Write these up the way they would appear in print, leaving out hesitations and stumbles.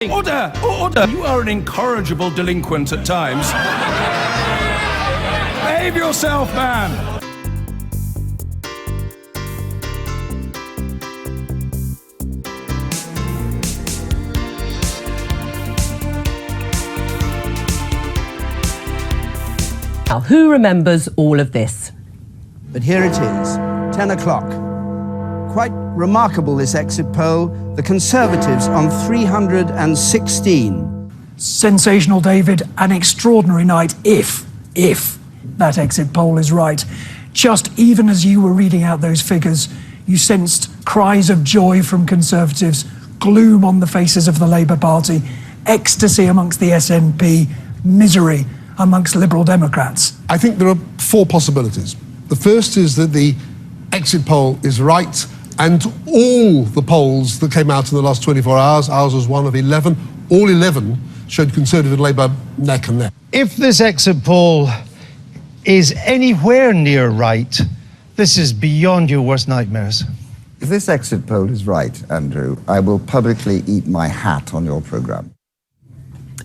Order! Order! You are an incorrigible delinquent at times. Behave yourself, man! Now, who remembers all of this? But here it is, 10 o'clock. Quite remarkable, this exit poll. The Conservatives on 316. Sensational, David. An extraordinary night, if that exit poll is right. Just even as you were reading out those figures, you sensed cries of joy from Conservatives, gloom on the faces of the Labour Party, ecstasy amongst the SNP, misery amongst Liberal Democrats. I think there are four possibilities. The first is that the exit poll is right, and all the polls that came out in the last 24 hours, ours was one of 11, all 11 showed Conservative and Labour neck and neck. If this exit poll is anywhere near right, this is beyond your worst nightmares. If this exit poll is right, Andrew, I will publicly eat my hat on your programme.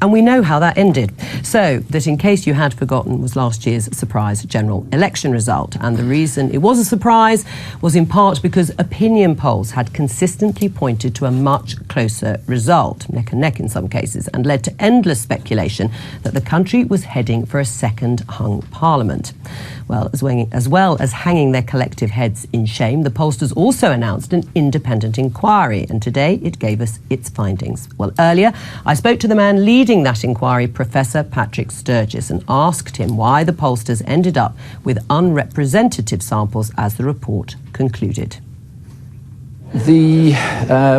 And we know how that ended. So that, in case you had forgotten, was last year's surprise general election result. And the reason it was a surprise was in part because opinion polls had consistently pointed to a much closer result, neck and neck in some cases, and led to endless speculation that the country was heading for a second hung parliament. Well, as well as hanging their collective heads in shame, the pollsters also announced an independent inquiry, and today it gave us its findings. Well, earlier, I spoke to the man leading that inquiry, Professor Patrick Sturgess, and asked him why the pollsters ended up with unrepresentative samples as the report concluded. The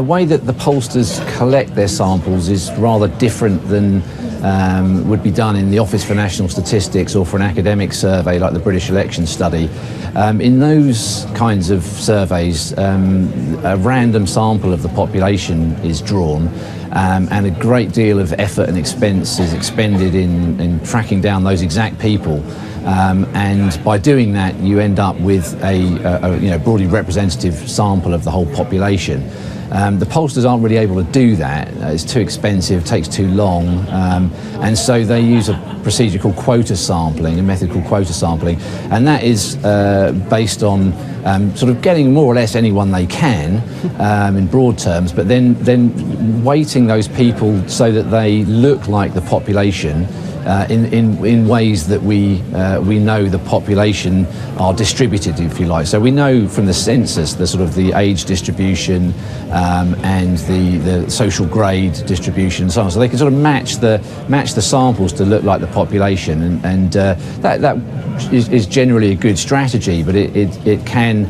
way that the pollsters collect their samples is rather different than would be done in the Office for National Statistics or for an academic survey like the British Election Study. In those kinds of surveys, a random sample of the population is drawn, and a great deal of effort and expense is expended in tracking down those exact people. And by doing that, you end up with a broadly representative sample of the whole population. The pollsters aren't really able to do that. It's too expensive, takes too long, and so they use a procedure called quota sampling, a method called quota sampling, and that is based on sort of getting more or less anyone they can in broad terms, but then weighting those people so that they look like the population in ways that we know the population are distributed, if you like. So we know from the census the sort of the age distribution and the social grade distribution and so on. So they can sort of match the samples to look like the population, and that is generally a good strategy, but it can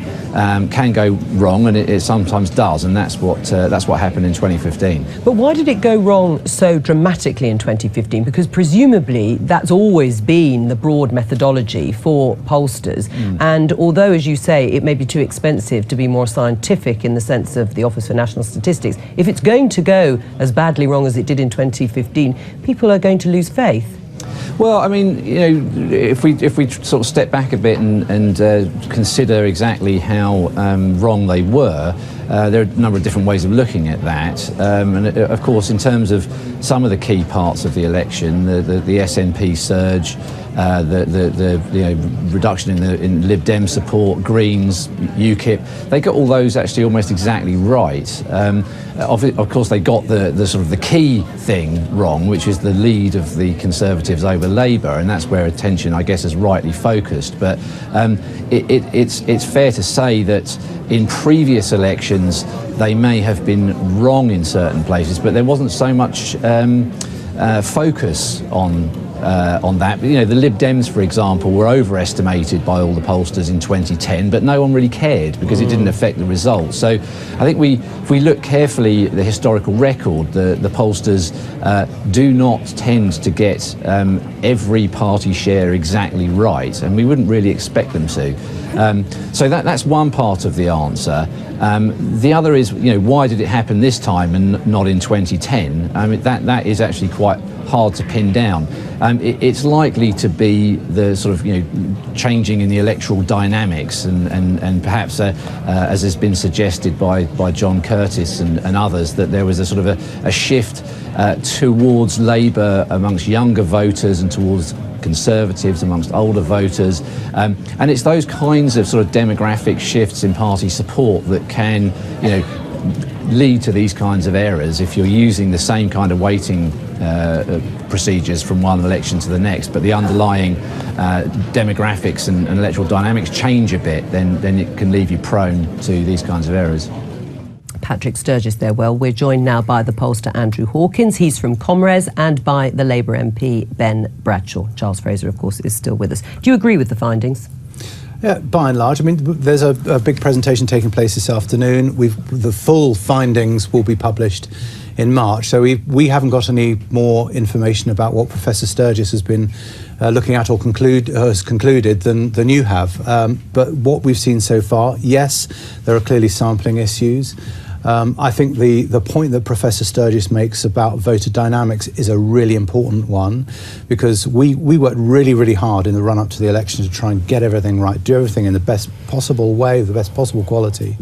go wrong, and it sometimes does, and that's what happened in 2015. But why did it go wrong so dramatically in 2015? Because presumably that's always been the broad methodology for pollsters. And although, as you say, it may be too expensive to be more scientific in the sense of the Office for National Statistics, if it's going to go as badly wrong as it did in 2015, people are going to lose faith. Well, I mean, if we sort of step back a bit and consider exactly how wrong they were, there are a number of different ways of looking at that. And of course, in terms of some of the key parts of the election, the SNP surge, the reduction in Lib Dem support, Greens, UKIP, they got all those actually almost exactly right. Of course, they got the sort of the key thing wrong, which is the lead of the Conservatives over Labour, and that's where attention, I guess, is rightly focused. But it's fair to say that in previous elections they may have been wrong in certain places, but there wasn't so much focus on that. But, the Lib Dems, for example, were overestimated by all the pollsters in 2010, but no one really cared because it didn't affect the results. So I think if we look carefully at the historical record, the pollsters do not tend to get every party share exactly right, and we wouldn't really expect them to. So that's one part of the answer. The other is, why did it happen this time and not in 2010? I mean, that is actually quite hard to pin down. It's likely to be the sort of changing in the electoral dynamics and perhaps as has been suggested by John Curtis and others, that there was a sort of a shift towards Labour amongst younger voters and towards Conservatives amongst older voters, and it's those kinds of sort of demographic shifts in party support that can lead to these kinds of errors if you're using the same kind of weighting procedures from one election to the next, but the underlying demographics and electoral dynamics change a bit, then it can leave you prone to these kinds of errors. Patrick Sturgess there. Well, we're joined now by the pollster Andrew Hawkins. He's from Comres, and by the Labour MP Ben Bradshaw. Charles Fraser, of course, is still with us. Do you agree with the findings? Yeah, by and large. I mean, there's a big presentation taking place this afternoon. The full findings will be published in March, so we haven't got any more information about what Professor Sturgess has been looking at or has concluded than you have. But what we've seen so far, yes, there are clearly sampling issues. I think the point that Professor Sturgess makes about voter dynamics is a really important one, because we worked really, really hard in the run-up to the election to try and get everything right, do everything in the best possible way, the best possible quality.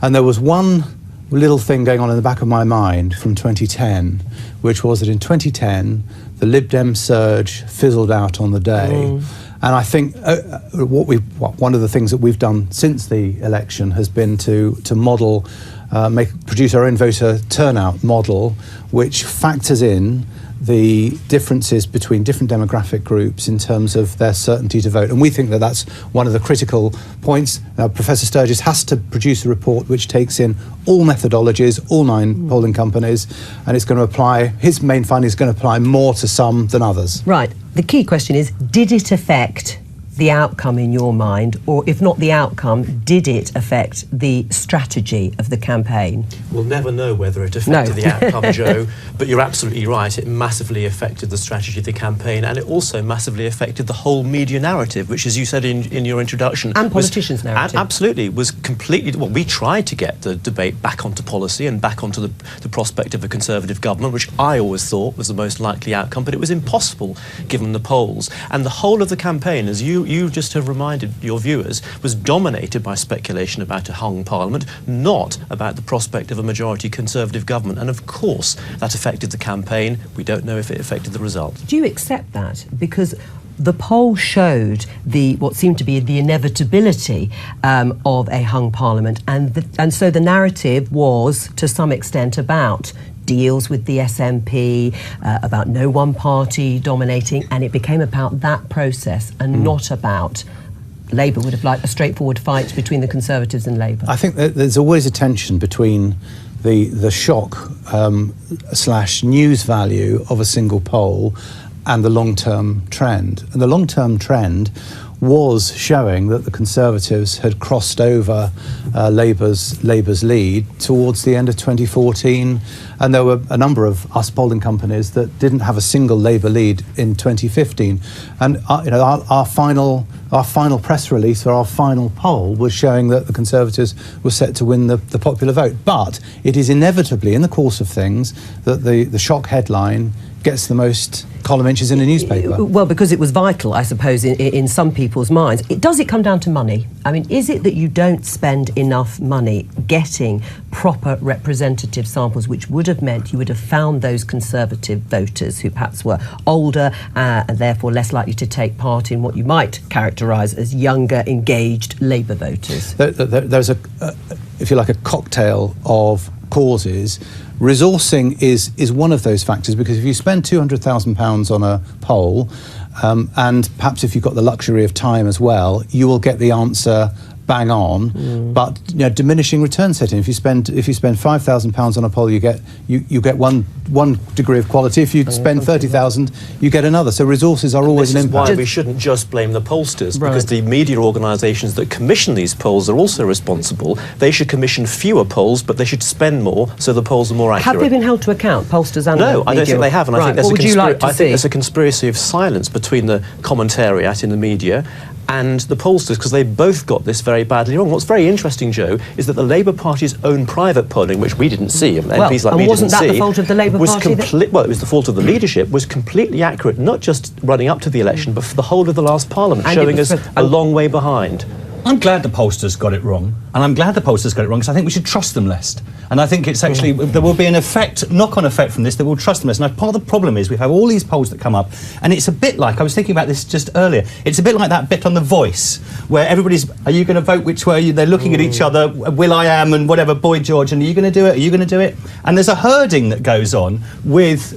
And there was one little thing going on in the back of my mind from 2010, which was that in 2010, the Lib Dem surge fizzled out on the day. And I think one of the things that we've done since the election has been to model, produce our own voter turnout model, which factors in the differences between different demographic groups in terms of their certainty to vote. And we think that that's one of the critical points. Professor Sturgess has to produce a report which takes in all methodologies, all 9 polling companies, and it's going to apply, his main finding is going to apply more to some than others. Right. The key question is, did it affect the outcome in your mind, or if not the outcome, did it affect the strategy of the campaign? We'll never know whether it affected the outcome, Joe, but you're absolutely right. It massively affected the strategy of the campaign, and it also massively affected the whole media narrative, which, as you said in your introduction... And politicians' narrative. Absolutely, was completely... Well, we tried to get the debate back onto policy and back onto the prospect of a Conservative government, which I always thought was the most likely outcome, but it was impossible given the polls. And the whole of the campaign, as you just have reminded your viewers, was dominated by speculation about a hung parliament, not about the prospect of a majority Conservative government. And of course, that affected the campaign. We don't know if it affected the result. Do you accept that? Because the poll showed what seemed to be the inevitability of a hung parliament, and so the narrative was, to some extent, about deals with the SNP, about no one party dominating, and it became about that process and not about... Labour would have liked a straightforward fight between the Conservatives and Labour. I think that there's always a tension between the shock / news value of a single poll and the long-term trend. And the long-term trend was showing that the Conservatives had crossed over Labour's lead towards the end of 2014, and there were a number of us polling companies that didn't have a single Labour lead in 2015. And our final press release, or our final poll, was showing that the Conservatives were set to win the popular vote. But it is inevitably, in the course of things, that the shock headline gets the most column inches in a newspaper. Well, because it was vital, I suppose, in some people's minds. Does it come down to money? I mean, is it that you don't spend enough money getting proper representative samples, which would have meant you would have found those Conservative voters who perhaps were older and therefore less likely to take part in what you might characterise as younger, engaged Labour voters? There's if you like, a cocktail of causes. Resourcing is one of those factors, because if you spend £200,000 on a poll, and perhaps if you've got the luxury of time as well, you will get the answer bang on. But diminishing return setting. If you spend £5,000 on a poll, you get one degree of quality. If you spend 30,000, you get another. So resources are always an impact. Why we shouldn't just blame the pollsters, because the media organisations that commission these polls are also responsible. They should commission fewer polls, but they should spend more, so the polls are more accurate. Have they been held to account, pollsters and No, I don't think they have, and I think what would you like to see? there's a conspiracy of silence between the commentariat in the media and the pollsters, because they both got this very badly wrong. What's very interesting, Joe, is that the Labour Party's own private polling, which we didn't see, MPs like me wasn't didn't that see, the fault of the Labour was Party? well, it was the fault of the leadership, was completely accurate, not just running up to the election, but for the whole of the last Parliament, And showing it was us a long way behind. I'm glad the pollsters got it wrong, and I'm glad the pollsters got it wrong because I think we should trust them less. And I think it's actually, there will be an effect, knock-on effect from this, that we'll trust them less. And part of the problem is we have all these polls that come up, and it's a bit like, I was thinking about this just earlier, it's a bit like that bit on The Voice, where everybody's, are you going to vote which way? They're looking at each other, Will I Am and whatever, Boy George, and are you going to do it? Are you going to do it? And there's a herding that goes on with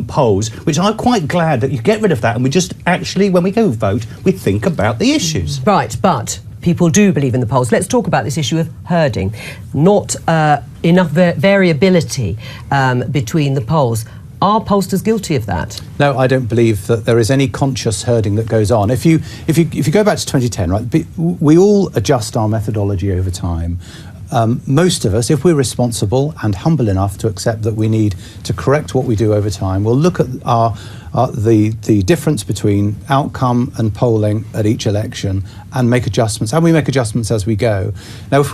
polls, which I'm quite glad that you get rid of that, and we just actually, when we go vote, we think about the issues. Right, but people do believe in the polls. Let's talk about this issue of herding. Not enough variability between the polls. Are pollsters guilty of that? No, I don't believe that there is any conscious herding that goes on. If you go back to 2010, right, we all adjust our methodology over time. Most of us, if we're responsible and humble enough to accept that we need to correct what we do over time, we'll look at the difference between outcome and polling at each election and make adjustments, and we make adjustments as we go. Now, if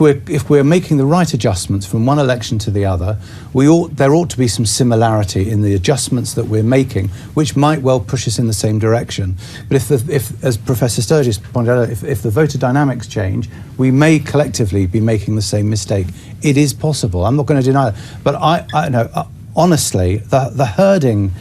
we're making the right adjustments from one election to the other, there ought to be some similarity in the adjustments that we're making, which might well push us in the same direction. But if as Professor Sturgis pointed out, if the voter dynamics change, we may collectively be making the same mistake. It is possible. I'm not going to deny that. But I know, honestly, the herding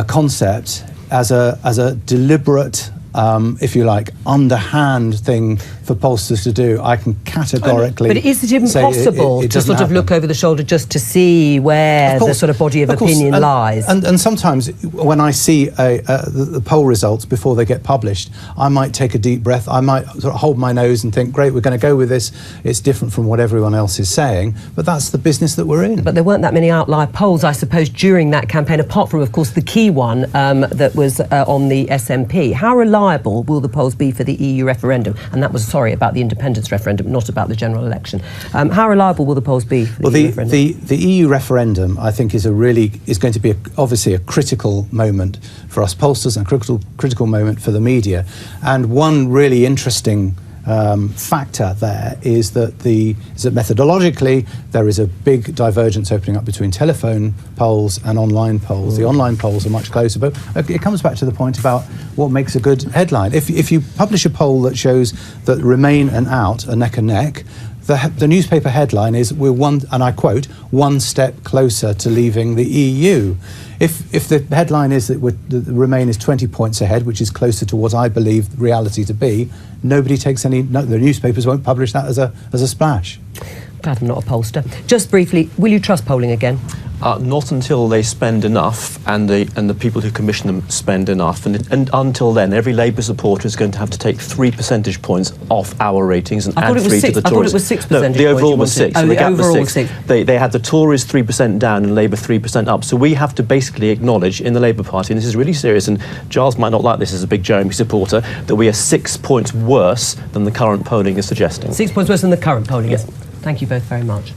concept as a deliberate, if you like, underhand thing for pollsters to do, I can categorically. But is it impossible to sort of look over the shoulder just to see where the sort of body of opinion lies? And sometimes when I see the poll results before they get published, I might take a deep breath. I might sort of hold my nose and think, great, we're going to go with this. It's different from what everyone else is saying, but that's the business that we're in. But there weren't that many outlier polls, I suppose, during that campaign, apart from, of course, the key one that was on the SNP. How reliable will the polls be for the EU referendum? And that was, sorry, about the independence referendum, not about the general election. How reliable will the polls be for the EU referendum? The EU referendum, I think, is going to be obviously a critical moment for us pollsters and a critical moment for the media. And one really interesting factor there is that methodologically there is a big divergence opening up between telephone polls and online polls. The online polls are much closer, but it comes back to the point about what makes a good headline. If you publish a poll that shows that Remain and Out are neck and neck, the newspaper headline is, we're one, and I quote, one step closer to leaving the EU. If the headline is that Remain is 20 points ahead, which is closer to what I believe reality to be, nobody takes the newspapers won't publish that as a splash. Glad I'm not a pollster. Just briefly, will you trust polling again? Not until they spend enough, and the people who commission them spend enough. And until then, every Labour supporter is going to have to take 3 percentage points off our ratings and add 3 to the Tories. I thought it was 6 percentage points. No, the overall was 6. Oh, so the gap overall was 6. 6. They had the Tories 3% down and Labour 3% up. So we have to basically acknowledge in the Labour Party, and this is really serious, and Giles might not like this as a big Jeremy supporter, that we are 6 points worse than the current polling is suggesting. 6 points worse than the current polling is. Thank you both very much.